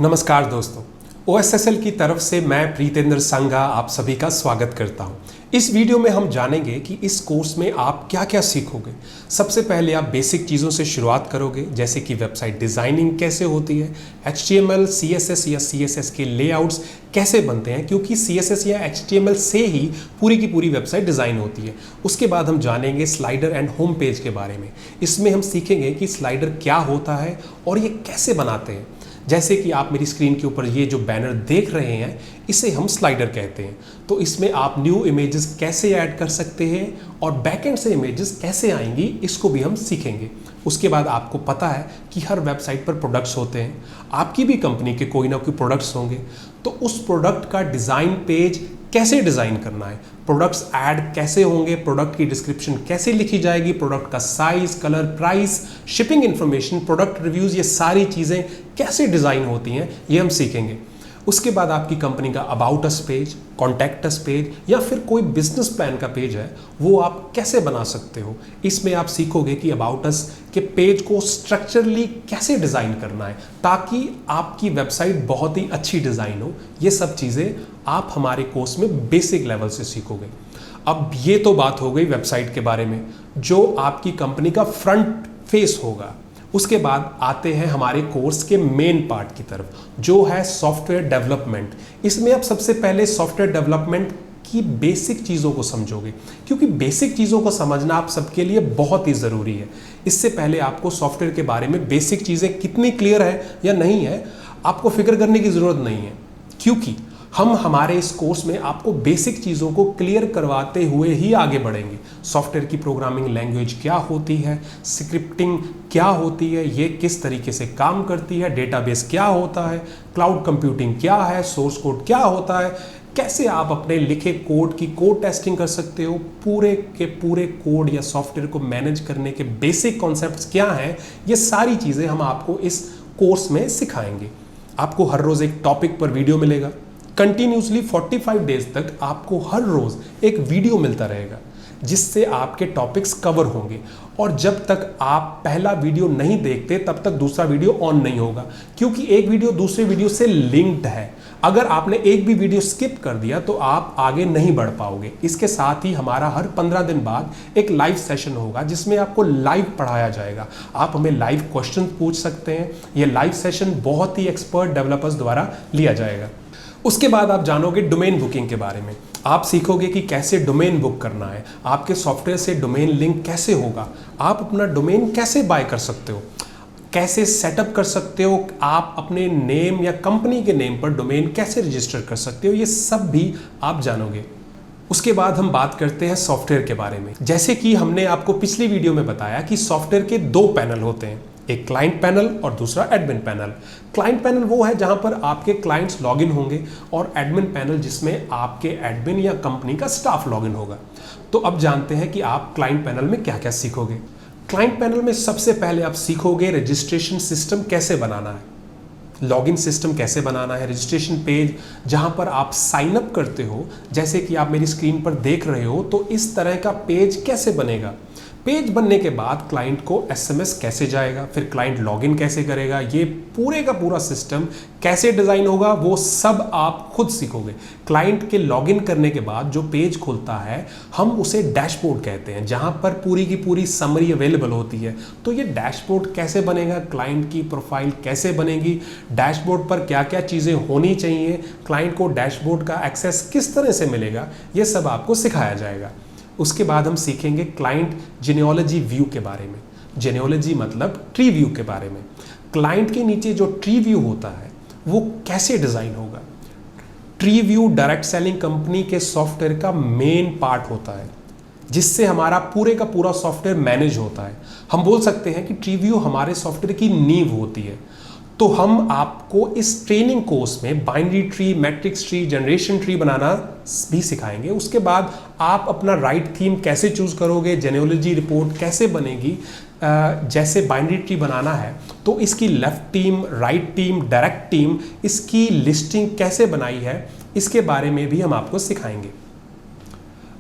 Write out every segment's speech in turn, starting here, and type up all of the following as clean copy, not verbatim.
नमस्कार दोस्तों, OSSL की तरफ से मैं प्रीतेंद्र संघा आप सभी का स्वागत करता हूं। इस वीडियो में हम जानेंगे कि इस कोर्स में आप क्या क्या सीखोगे। सबसे पहले आप बेसिक चीज़ों से शुरुआत करोगे, जैसे कि वेबसाइट डिज़ाइनिंग कैसे होती है, HTML, CSS या CSS के लेआउट्स कैसे बनते हैं, क्योंकि CSS या HTML से ही पूरी की पूरी वेबसाइट डिज़ाइन होती है। उसके बाद हम जानेंगे स्लाइडर एंड होम पेज के बारे में। इसमें हम सीखेंगे कि स्लाइडर क्या होता है और ये कैसे बनाते हैं। जैसे कि आप मेरी स्क्रीन के ऊपर ये जो बैनर देख रहे हैं, इसे हम स्लाइडर कहते हैं। तो इसमें आप न्यू इमेजेस कैसे ऐड कर सकते हैं और बैकएंड से इमेजेस कैसे आएंगी, इसको भी हम सीखेंगे। उसके बाद आपको पता है कि हर वेबसाइट पर प्रोडक्ट्स होते हैं, आपकी भी कंपनी के कोई ना कोई प्रोडक्ट्स होंगे, तो उस प्रोडक्ट का डिज़ाइन पेज कैसे डिज़ाइन करना है, प्रोडक्ट्स ऐड कैसे होंगे, प्रोडक्ट की डिस्क्रिप्शन कैसे लिखी जाएगी, प्रोडक्ट का size, colour, price, shipping information, product reviews, ये सारी चीज़ें कैसे डिज़ाइन होती हैं, ये हम सीखेंगे। उसके बाद आपकी कंपनी का about us page, contact us page या फिर कोई बिजनेस प्लान का पेज है, वो आप कैसे बना सकते हो। इसमें आप सीखोगे कि अबाउट अस के पेज को स्ट्रक्चरली कैसे डिज़ाइन करना है ताकि आपकी वेबसाइट बहुत ही अच्छी डिज़ाइन हो। ये सब चीज़ें आप हमारे कोर्स में बेसिक लेवल से सीखोगे। अब ये तो बात हो गई वेबसाइट के बारे में, जो आपकी कंपनी का फ्रंट फेस होगा। उसके बाद आते हैं हमारे कोर्स के मेन पार्ट की तरफ, जो है सॉफ्टवेयर डेवलपमेंट। इसमें आप सबसे पहले सॉफ्टवेयर डेवलपमेंट की बेसिक चीज़ों को समझोगे, क्योंकि बेसिक चीज़ों को समझना आप सबके लिए बहुत ही ज़रूरी है। इससे पहले आपको सॉफ्टवेयर के बारे में बेसिक चीज़ें कितनी क्लियर है या नहीं है, आपको फिक्र करने की ज़रूरत नहीं है, क्योंकि हम हमारे इस कोर्स में आपको बेसिक चीज़ों को क्लियर करवाते हुए ही आगे बढ़ेंगे। सॉफ्टवेयर की प्रोग्रामिंग लैंग्वेज क्या होती है, स्क्रिप्टिंग क्या होती है, ये किस तरीके से काम करती है, डेटाबेस क्या होता है, क्लाउड कंप्यूटिंग क्या है, सोर्स कोड क्या होता है, कैसे आप अपने लिखे कोड की कोड टेस्टिंग कर सकते हो, पूरे के पूरे कोड या सॉफ्टवेयर को मैनेज करने के बेसिक कॉन्सेप्ट्स क्या हैं, ये सारी चीज़ें हम आपको इस कोर्स में सिखाएंगे। आपको हर रोज़ एक टॉपिक पर वीडियो मिलेगा। कंटिन्यूसली 45 डेज तक आपको हर रोज़ एक वीडियो मिलता रहेगा, जिससे आपके टॉपिक्स कवर होंगे। और जब तक आप पहला वीडियो नहीं देखते तब तक दूसरा वीडियो ऑन नहीं होगा, क्योंकि एक वीडियो दूसरे वीडियो से लिंक्ड है। अगर आपने एक भी वीडियो स्किप कर दिया तो आप आगे नहीं बढ़ पाओगे। इसके साथ ही हमारा हर 15 दिन बाद एक लाइव सेशन होगा, जिसमें आपको लाइव पढ़ाया जाएगा। आप हमें लाइव क्वेश्चन पूछ सकते हैं। यह लाइव सेशन बहुत ही एक्सपर्ट डेवलपर्स द्वारा लिया जाएगा। उसके बाद आप जानोगे डोमेन बुकिंग के बारे में। आप सीखोगे कि कैसे डोमेन बुक करना है, आपके सॉफ्टवेयर से डोमेन लिंक कैसे होगा, आप अपना डोमेन कैसे बाय कर सकते हो, कैसे सेटअप कर सकते हो, आप अपने नेम या कंपनी के नेम पर डोमेन कैसे रजिस्टर कर सकते हो, ये सब भी आप जानोगे। उसके बाद हम बात करते हैं सॉफ्टवेयर के बारे में। जैसे कि हमने आपको पिछली वीडियो में बताया कि सॉफ्टवेयर के दो पैनल होते हैं, एक क्लाइंट पैनल और दूसरा एडमिन पैनल। क्लाइंट पैनल वो है जहां पर आपके क्लाइंट्स लॉगिन होंगे, और एडमिन पैनल जिसमें आपके एडमिन या कंपनी का स्टाफ लॉगिन होगा। तो अब जानते हैं कि आप क्लाइंट पैनल में क्या क्या सीखोगे। क्लाइंट पैनल में सबसे पहले आप सीखोगे रजिस्ट्रेशन सिस्टम कैसे बनाना है, लॉगिन सिस्टम कैसे बनाना है, रजिस्ट्रेशन पेज जहां पर आप साइन अप करते हो, जैसे कि आप मेरी स्क्रीन पर देख रहे हो, तो इस तरह का पेज कैसे बनेगा। पेज बनने के बाद क्लाइंट को SMS कैसे जाएगा, फिर क्लाइंट लॉगिन कैसे करेगा, ये पूरे का पूरा सिस्टम कैसे डिज़ाइन होगा, वो सब आप खुद सीखोगे। क्लाइंट के लॉगिन करने के बाद जो पेज खुलता है, हम उसे डैशबोर्ड कहते हैं, जहां पर पूरी की पूरी समरी अवेलेबल होती है। तो ये डैशबोर्ड कैसे बनेगा, क्लाइंट की प्रोफाइल कैसे बनेगी, डैशबोर्ड पर क्या क्या चीज़ें होनी चाहिए, क्लाइंट को डैशबोर्ड का एक्सेस किस तरह से मिलेगा, ये सब आपको सिखाया जाएगा। उसके बाद हम सीखेंगे क्लाइंट जेनियोलॉजी व्यू के बारे में। जेनियोलॉजी मतलब ट्री व्यू के बारे में। क्लाइंट के नीचे जो ट्री व्यू होता है वो कैसे डिज़ाइन होगा। Tree view direct selling company के सॉफ्टवेयर का मेन पार्ट होता है, जिससे हमारा पूरे का पूरा सॉफ्टवेयर मैनेज होता है। हम बोल सकते हैं कि ट्री व्यू हमारे सॉफ्टवेयर की नींव होती है। तो हम आपको इस ट्रेनिंग कोर्स में binary tree, matrix tree, generation tree बनाना भी सिखाएंगे। उसके बाद आप अपना राइट थीम कैसे चूज करोगे, जेनियोलॉजी रिपोर्ट कैसे बनेगी। जैसे बाइनरी ट्री बनाना है तो इसकी left team, right team, direct team, इसकी लिस्टिंग कैसे बनाई है, इसके बारे में भी हम आपको सिखाएंगे।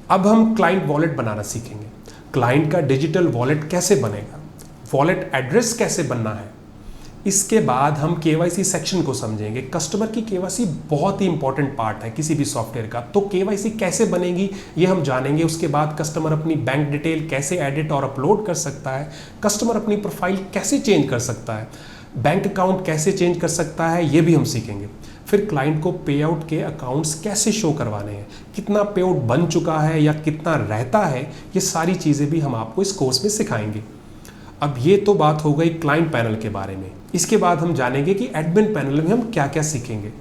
अब हम क्लाइंट वॉलेट बनाना सीखेंगे। क्लाइंट का डिजिटल वॉलेट कैसे बनेगा, वॉलेट एड्रेस कैसे बनना है, इसके बाद हम केवाईसी सेक्शन को समझेंगे। कस्टमर की केवाईसी बहुत ही इंपॉर्टेंट पार्ट है किसी भी सॉफ्टवेयर का, तो केवाईसी कैसे बनेगी ये हम जानेंगे। उसके बाद कस्टमर अपनी बैंक डिटेल कैसे एडिट और अपलोड कर सकता है, कस्टमर अपनी प्रोफाइल कैसे चेंज कर सकता है, बैंक अकाउंट कैसे चेंज कर सकता है, ये भी हम सीखेंगे। फिर क्लाइंट को पे आउट के अकाउंट्स कैसे शो करवाने हैं, कितना पे आउट बन चुका है या कितना रहता है, ये सारी चीज़ें भी हम आपको इस कोर्स में सिखाएंगे। अब ये तो बात हो गई क्लाइंट पैनल के बारे में। इसके बाद हम जानेंगे कि एडमिन पैनल में हम क्या क्या सीखेंगे।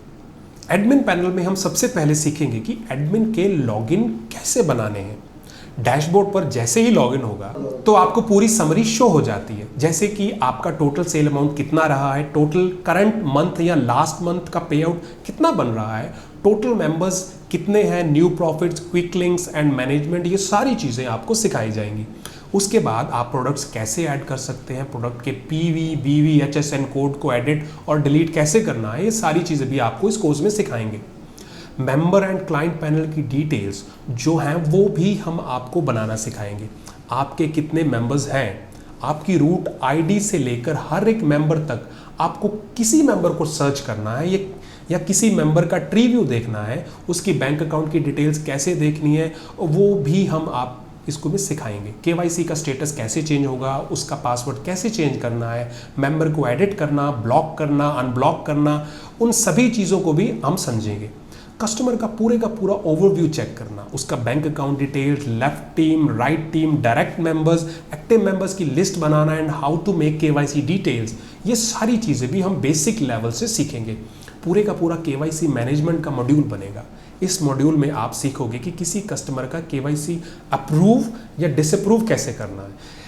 एडमिन पैनल में हम सबसे पहले सीखेंगे कि एडमिन के लॉगिन कैसे बनाने हैं। डैशबोर्ड पर जैसे ही लॉगिन होगा तो आपको पूरी समरी शो हो जाती है, जैसे कि आपका टोटल सेल अमाउंट कितना रहा है, टोटल करंट मंथ या लास्ट मंथ का पे आउट कितना बन रहा है, टोटल मेंबर्स कितने हैं, new profits, quick links and management, ये सारी चीज़ें आपको सिखाई जाएंगी। उसके बाद आप प्रोडक्ट्स कैसे ऐड कर सकते हैं, प्रोडक्ट के पीवी, बीवी, HSN कोड को एडिट और डिलीट कैसे करना है, ये सारी चीज़ें भी आपको इस कोर्स में सिखाएंगे। मेंबर एंड क्लाइंट पैनल की डिटेल्स जो हैं वो भी हम आपको बनाना सिखाएंगे। आपके कितने मेंबर्स हैं, आपकी रूट आईडी से लेकर हर एक मेंबर तक आपको किसी मेंबर को सर्च करना है या किसी मेंबर का ट्री व्यू देखना है, उसकी बैंक अकाउंट की डिटेल्स कैसे देखनी है, वो भी हम आप इसको भी सिखाएंगे। केवाईसी का स्टेटस कैसे चेंज होगा, उसका पासवर्ड कैसे चेंज करना है, मेंबर को एडिट करना, ब्लॉक करना, अनब्लॉक करना, उन सभी चीज़ों को भी हम समझेंगे। कस्टमर का पूरा ओवरव्यू चेक करना, उसका bank account details, left team, right team, direct members, active members की लिस्ट बनाना and how to make KYC details, ये सारी चीज़ें भी हम बेसिक लेवल से सीखेंगे। पूरे का पूरा केवाईसी मैनेजमेंट का मॉड्यूल बनेगा। इस मॉड्यूल में आप सीखोगे कि किसी कस्टमर का केवाईसी अप्रूव या डिसअप्रूव कैसे करना है।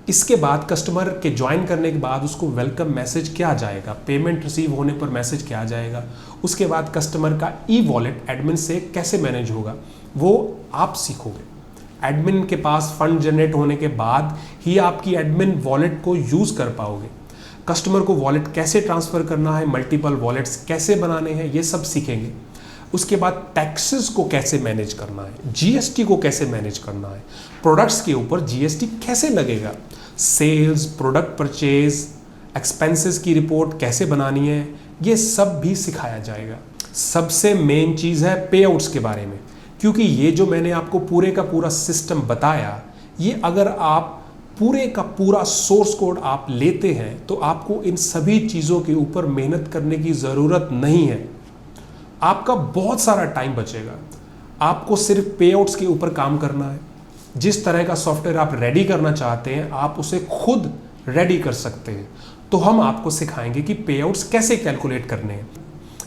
इसके बाद कस्टमर के ज्वाइन करने के बाद उसको वेलकम मैसेज क्या जाएगा, पेमेंट रिसीव होने पर मैसेज क्या जाएगा। उसके बाद कस्टमर का ई वॉलेट एडमिन से कैसे मैनेज होगा, वो आप सीखोगे। एडमिन के पास फंड जनरेट होने के बाद ही आपकी एडमिन वॉलेट को यूज़ कर पाओगे। कस्टमर को वॉलेट कैसे ट्रांसफ़र करना है, मल्टीपल वॉलेट्स कैसे बनाने हैं, ये सब सीखेंगे। उसके बाद टैक्सेस को कैसे मैनेज करना है, जीएसटी को कैसे मैनेज करना है, प्रोडक्ट्स के ऊपर जीएसटी कैसे लगेगा, सेल्स, प्रोडक्ट परचेज, एक्सपेंसेस की रिपोर्ट कैसे बनानी है, ये सब भी सिखाया जाएगा। सबसे मेन चीज़ है पे आउट्स के बारे में, क्योंकि ये जो मैंने आपको पूरे का पूरा सिस्टम बताया, ये अगर आप पूरे का पूरा सोर्स कोड आप लेते हैं तो आपको इन सभी चीज़ों के ऊपर मेहनत करने की ज़रूरत नहीं है। आपका बहुत सारा टाइम बचेगा। आपको सिर्फ पे आउट्स के ऊपर काम करना है। जिस तरह का सॉफ्टवेयर आप रेडी करना चाहते हैं आप उसे खुद रेडी कर सकते हैं। तो हम आपको सिखाएंगे कि पे आउट्स कैसे कैलकुलेट करने हैं,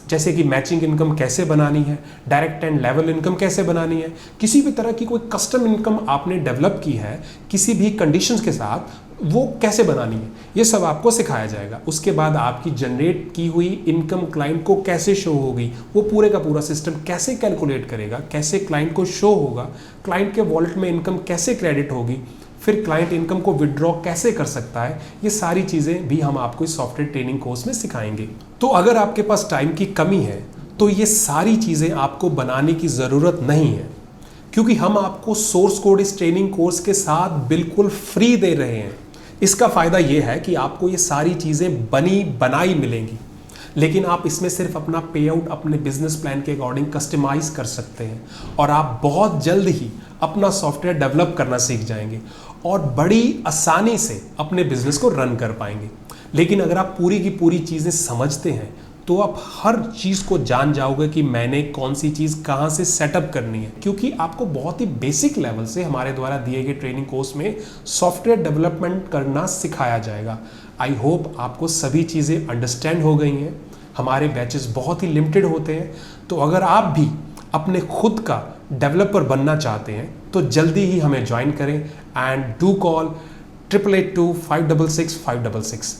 जैसे कि मैचिंग इनकम कैसे बनानी है, डायरेक्ट एंड लेवल इनकम कैसे बनानी है, किसी भी तरह की कोई कस्टम इनकम आपने डेवलप की है किसी भी कंडीशंस के साथ, वो कैसे बनानी है, ये सब आपको सिखाया जाएगा। उसके बाद आपकी जनरेट की हुई इनकम क्लाइंट को कैसे शो होगी, वो पूरे का पूरा सिस्टम कैसे कैलकुलेट करेगा, कैसे क्लाइंट को शो होगा, क्लाइंट के वॉलेट में इनकम कैसे क्रेडिट होगी, फिर क्लाइंट इनकम को विड्रॉ कैसे कर सकता है, ये सारी चीज़ें भी हम आपको इस सॉफ्टवेयर ट्रेनिंग कोर्स में सिखाएंगे। तो अगर आपके पास टाइम की कमी है तो ये सारी चीज़ें आपको बनाने की ज़रूरत नहीं है, क्योंकि हम आपको सोर्स कोड इस ट्रेनिंग कोर्स के साथ बिल्कुल फ्री दे रहे हैं। इसका फ़ायदा ये है कि आपको ये सारी चीज़ें बनी बनाई मिलेंगी, लेकिन आप इसमें सिर्फ अपना पे आउट अपने बिजनेस प्लान के अकॉर्डिंग कस्टमाइज़ कर सकते हैं और आप बहुत जल्द ही अपना सॉफ्टवेयर डेवलप करना सीख जाएंगे और बड़ी आसानी से अपने बिजनेस को रन कर पाएंगे। लेकिन अगर आप पूरी की पूरी चीज़ें समझते हैं तो आप हर चीज़ को जान जाओगे कि मैंने कौन सी चीज़ कहाँ से सेटअप करनी है, क्योंकि आपको बहुत ही बेसिक लेवल से हमारे द्वारा दिए गए ट्रेनिंग कोर्स में सॉफ्टवेयर डेवलपमेंट करना सिखाया जाएगा। आई होप आपको सभी चीज़ें अंडरस्टैंड हो गई हैं। हमारे बैचेस बहुत ही लिमिटेड होते हैं, तो अगर आप भी अपने खुद का डेवलपर बनना चाहते हैं तो जल्दी ही हमें ज्वाइन करें एंड डू कॉल 8882 566 566।